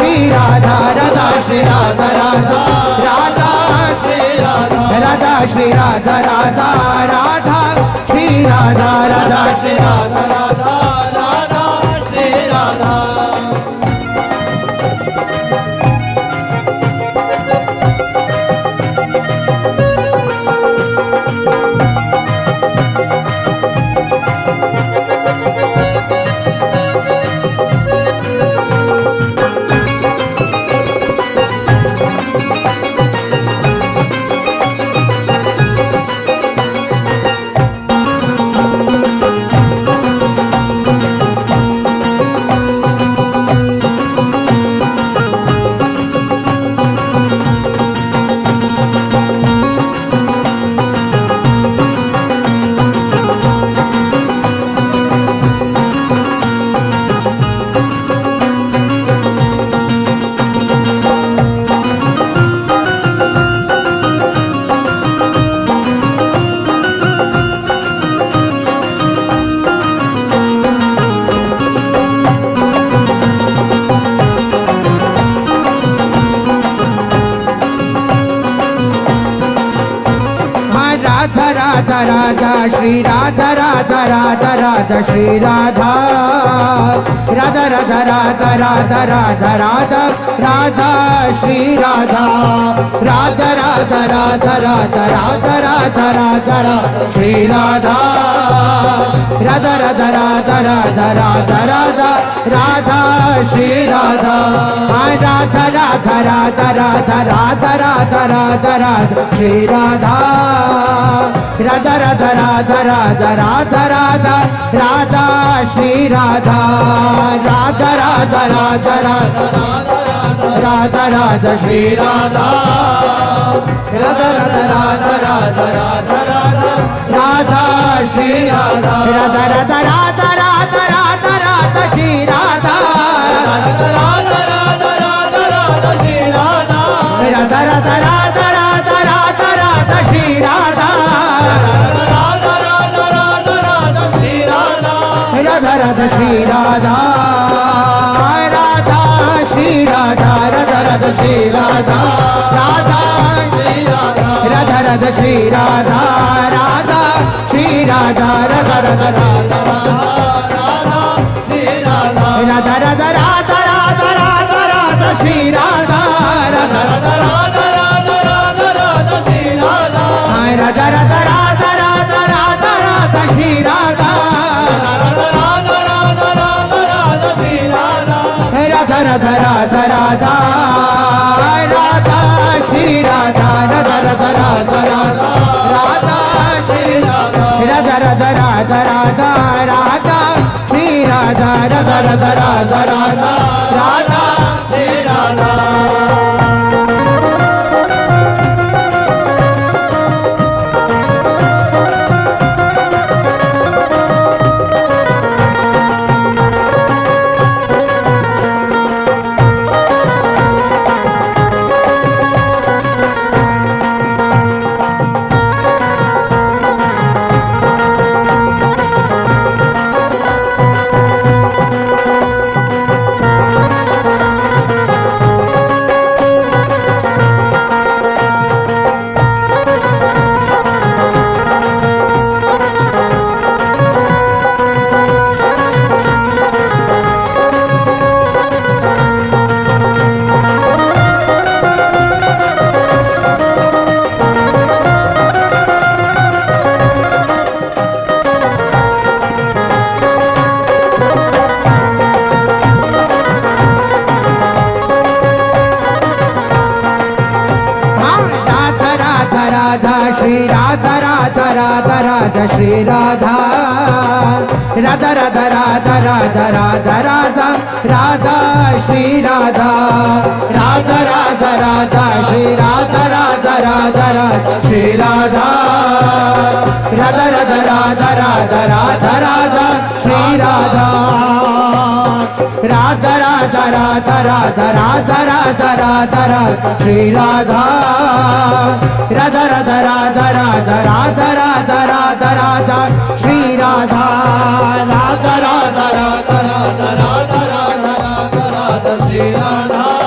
श्री राधा राधा श्री राधा राधा राधा श्री राधा राधा श्री राधा राधा राधा श्री राधा राधा श्री राधा राधा राधा श्री राधा राधा राधा श्री राधा राधा राधा राधा श्री राधा राधा राधा राधा राधा राधा राधा राधा श्री राधा राधा राधा राधा राधा राधा राधा राधा राधा श्री राधा राधा राधा राधा राधा राधा राधा राधा श्री राधा राधा राधा राधा राधा राधा राधा राधा राधा श्री राधा राधा राधा राधा राधा राधा राधा राधा श्री राधा राधा राधा राधा राधा राधा राधा श्री राधा राधा राधा राधा राधा राधा राधा राधा श्री राधा राधा राधा राधा राधा राधा राधा श्री राधा राधा राधा राधा राधा राधा श्री राधा राधा राधा राधा राधा राधा राधा श्री राधा राधा राधा राधा राधा राधा श्री राधा राधा राधा श्री राधा राधा श्री राधा राधा राधा श्री राधा राधा श्री राधा राधा राधा श्री राधा राधा श्री राधा राधा राधा राधा राधा श्री राधा राधा राधा राधा राधा राधा राधा श्री राधा राधा राधा राधा राधा राधा राधा श्री राधा राधा राधा राधा राधा राधा राधा श्री राधा राधा राधा राधा राधा राधा श्री राधा राधा राधा राधा राधा राधा श्री राधा राधा राधा राधा राधा राधा श्री राधा राधा राधा राधा राधा राधा श्री राधा राधा राधा राधा राधा राधा श्री राधा श्री राधा राधा राधा राधा श्री राधा राधा राधा राधा राधा राधा राधा राधा श्री राधा राधा राधा राधा श्री राधा राधा राधा राधा श्री राधा राधा राधा राधा राधा राधा राधा श्री राधा राधा राधा राधा राधा राधा राधा राधा राधा श्री राधा राधा राधा राधा राधा राधा राधा राधा राधा श्री राधा राधा राधा राधा राधा राधा राधा राधा श्री राधा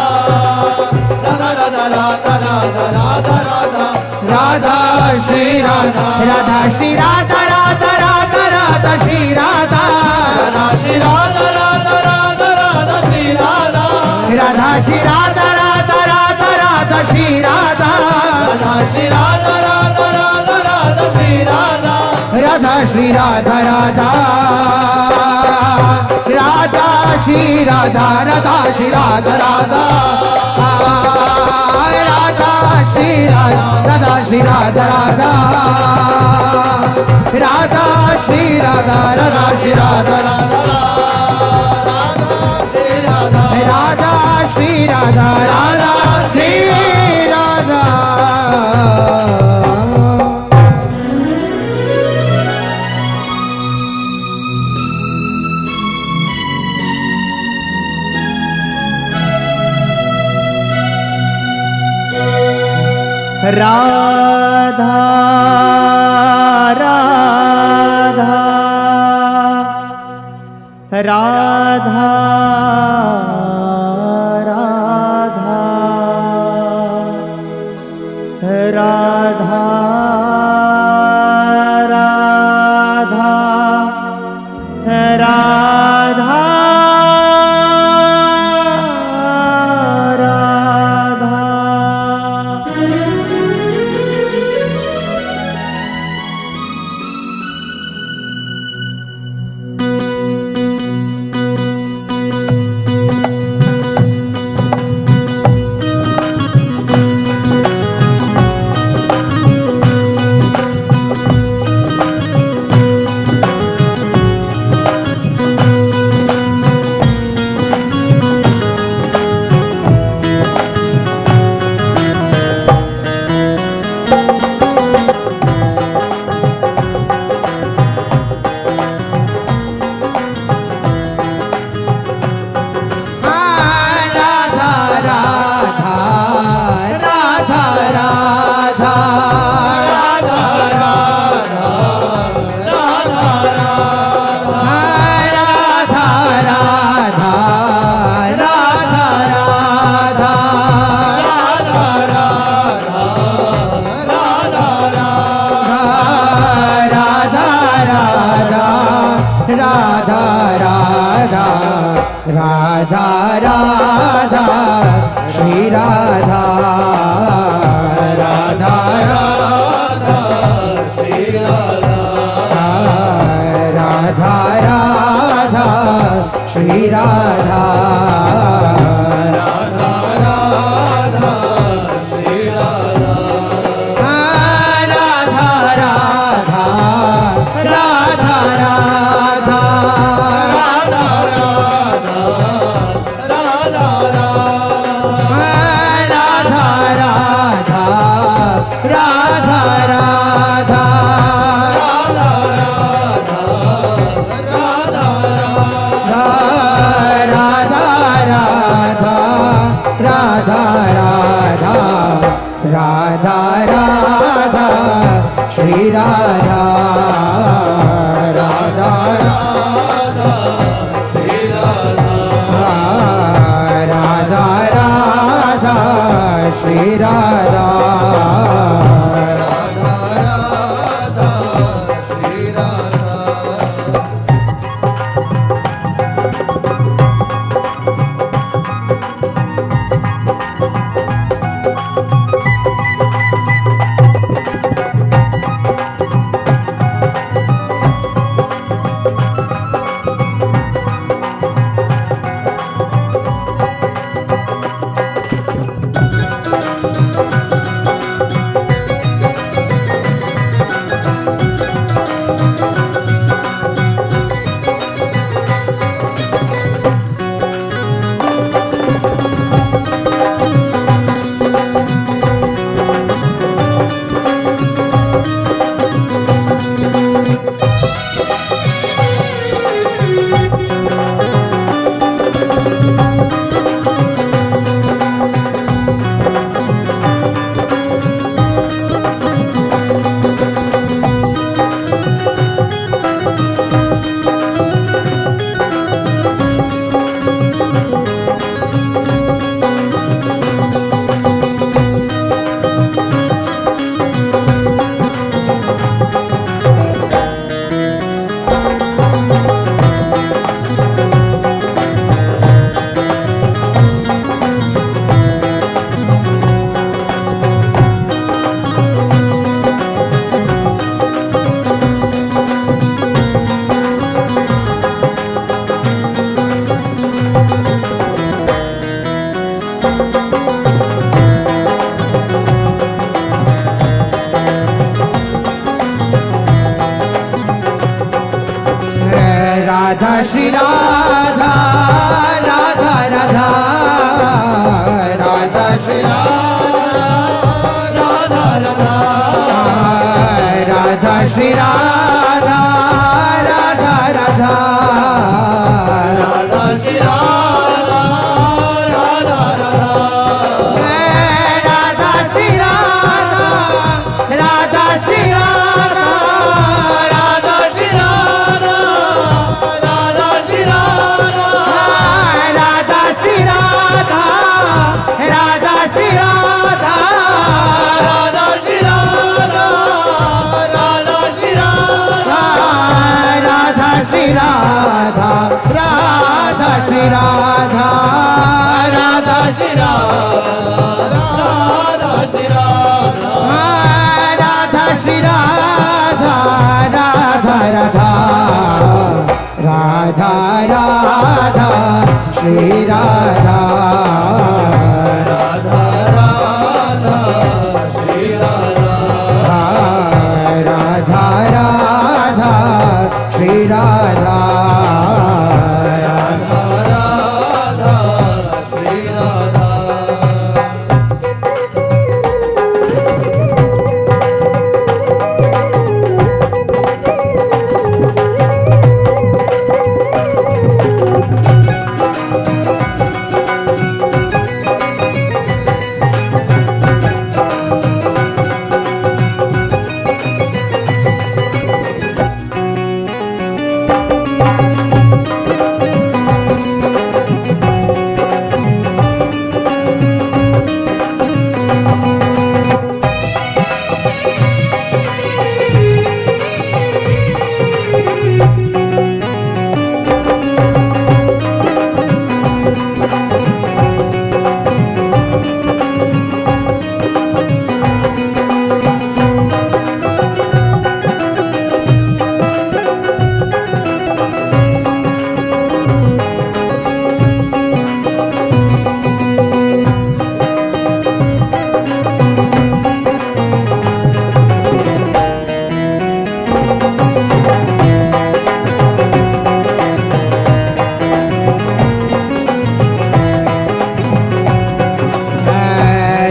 राधा राधा राधा राधा श्री राधा राधा श्री राधा राधा राधा राधा श्री राधा राधा श्री राधा राधा राधा राधा श्री राधा राधा श्री राधा राधा राधा राधा श्री राधा राधा श्री राधा राधा राधा राधा श्री राधा राधा श्री राधा राधा राधा श्री राधा राधा श्री राधा राधा राधा श्री राधा राधा श्री राधा राधा राधा श्री राधा राधा श्री राधा राधा राधा श्री राधा राधा श्री राधा राधा राधा राधा राधा राधा राधा राधा राधा श्री राधा राधा राधा श्री राधा राधा राधा श्री राधा राधा राधा श्री राधा राधा राधा राधा राधा राधा राधा श्री राधा राधा राधा श्री राधा राधा राधा श्री राधा राधा राधा श्री राधा राधा श्री राधा राधा राधा राधा श्री राधा राधा राधा राधा श्री राधा राधा राधा राधा श्री राधा राधा राधा राधा श्री राधा राधा श्री राधा राधा श्री राधा राधा श्री राधा राधा श्री राधा राधा श्री राधा राधा श्री राधा राधा श्री राधा राधा श्री राधा राधा श्री राधा राधा श्री राधा राधा श्री राधा राधा श्री राधा राधा राधा राधा राधा श्री राधा राधा राधा श्री राधा राधा राधा श्री राधा राधा राधा श्री राधा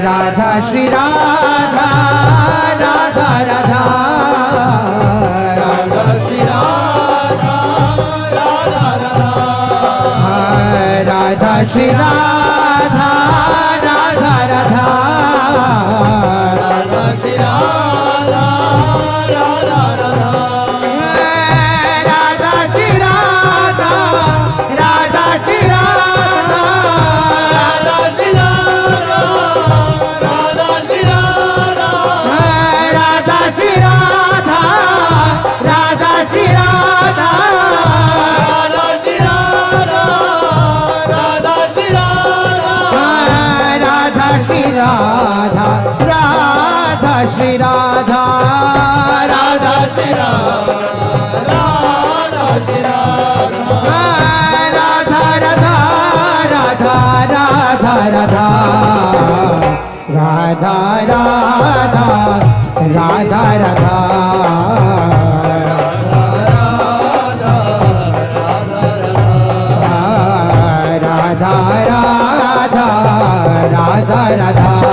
राधा श्री राधा राधा राधा राधा श्री राधा राधा राधा राधा श्री राधा राधा राधा राधा श्री राधा राधा राधा राधा श्री राधा राधा श्री राधा राधा श्री राधा राधा श्री राधा राधा श्री राधा राधा श्री राधा राधा श्री राधा राधा श्री राधा राधा श्री राधा राधा श्री राधा राधा श्री राधा राधा श्री राधा राधा राधा राधा राधा राधा राधा राधा राधा राधा राधा राधा राधा राधा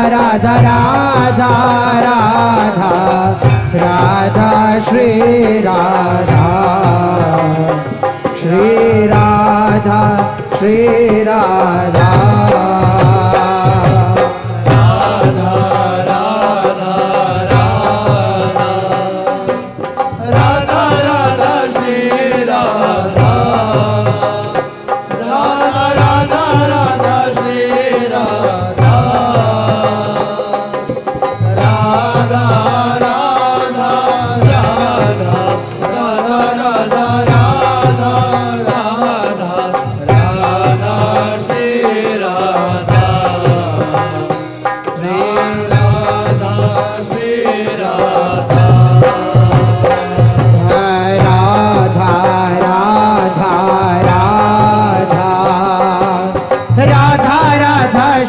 राधा राधा राधा राधा श्री राधा श्री राधा श्री राधा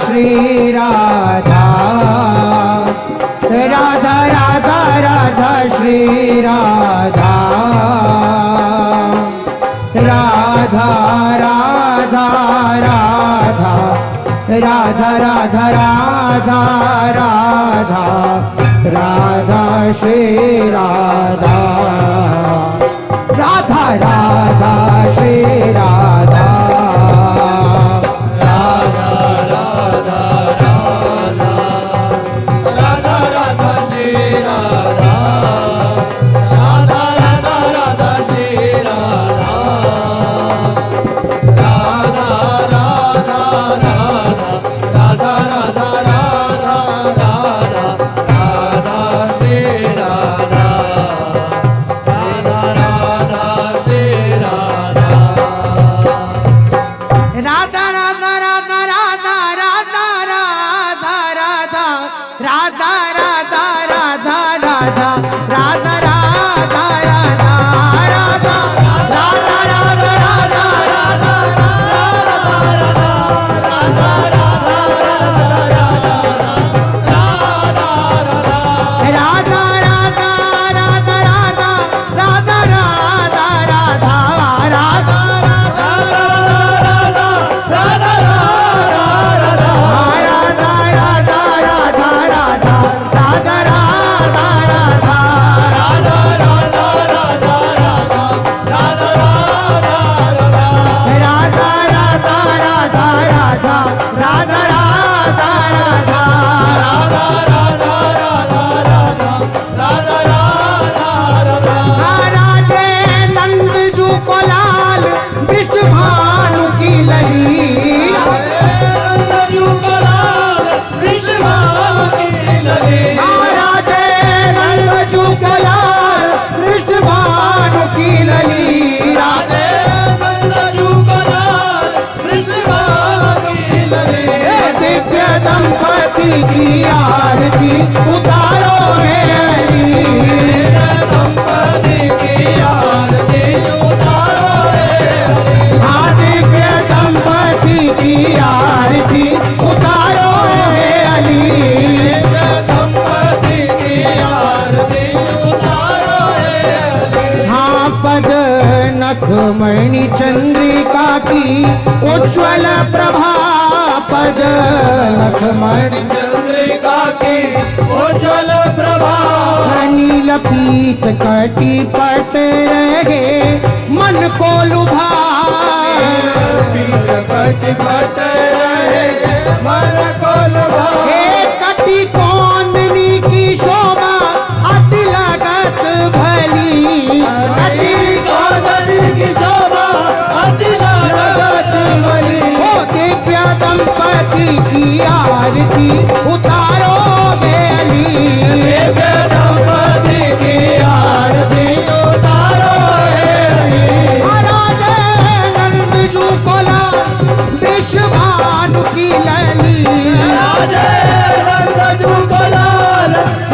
श्री राधा राधा राधा राधा श्री राधा राधा राधा राधा राधा राधा राधा राधा राधा श्री राधा राधा राधा श्री राधा की आरती उतारो मेरी दंपति की आरती उतारो हाँ दिव्य दंपति की आरती उतारो मेरी दंपति की आरती उतारो हाँ पद नख मणि चंद्रिका की उज्ज्वल प्रभा पद लखमणि चंद्रिका की उज्ज्वल प्रभा नील पीत कटी पट रहे मन को लुभा पीत कटी पट रहे मन को लुभा कटी कौंदनी की शोभा अति लागत भली कटी कौंदनी की शोभा अति लागत भली दिव्य दंपति की आरती उतारो बेली दिव्य दंपति की आरती उतारो बेली महाराज नंद जू कोला विश्वभानु की लली महाराज नंद जू कोला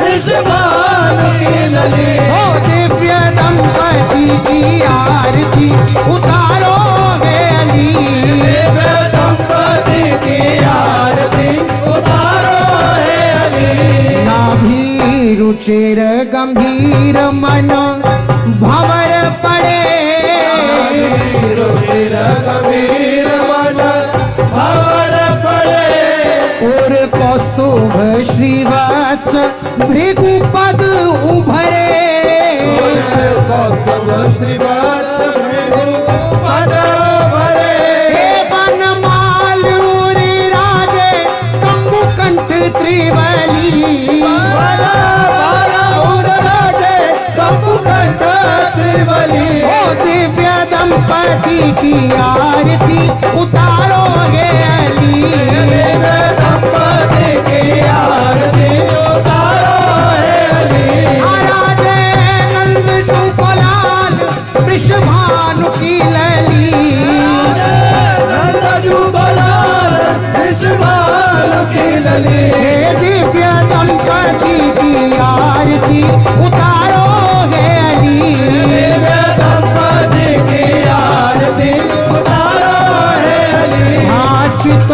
विश्वभानु की लली ओ दिव्य दंपति की आरती उतारो बेली रुचिर गंभीर मन भंवर पड़े रुचिर गंभीर मन भंवर पड़े और कौस्तुभ कौस्तुभ श्रीवत्स भृगुपद उभरे कौस्तुभ श्रीवत्स भृगुपद भरे वनमाल्यूरि राजे कंबुकंठ त्रिवली कंबुकंठ त्रिवली ओ दिव्य दंपति की आरती उतारो हे अली दिव्य दंपति की आरती उतारो हे अली राजे नंद शुक्लाल वृषभानु की लली नंद जुगलाल वृषभानु की लली हे दिव्य दंपति की आरती उतारो हे अली दिव्य दंपति की आरती उतारो हे अली नाचित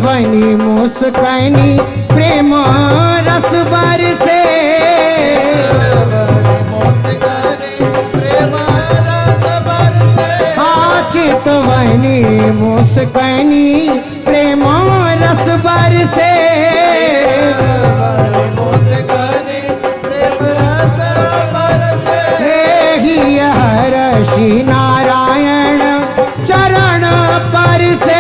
वनी मुस्कैनी प्रेम रस बरसे चितवनी मुस्कैनी प्रेम रस बरसे ही हर्षि नारायण चरण पर से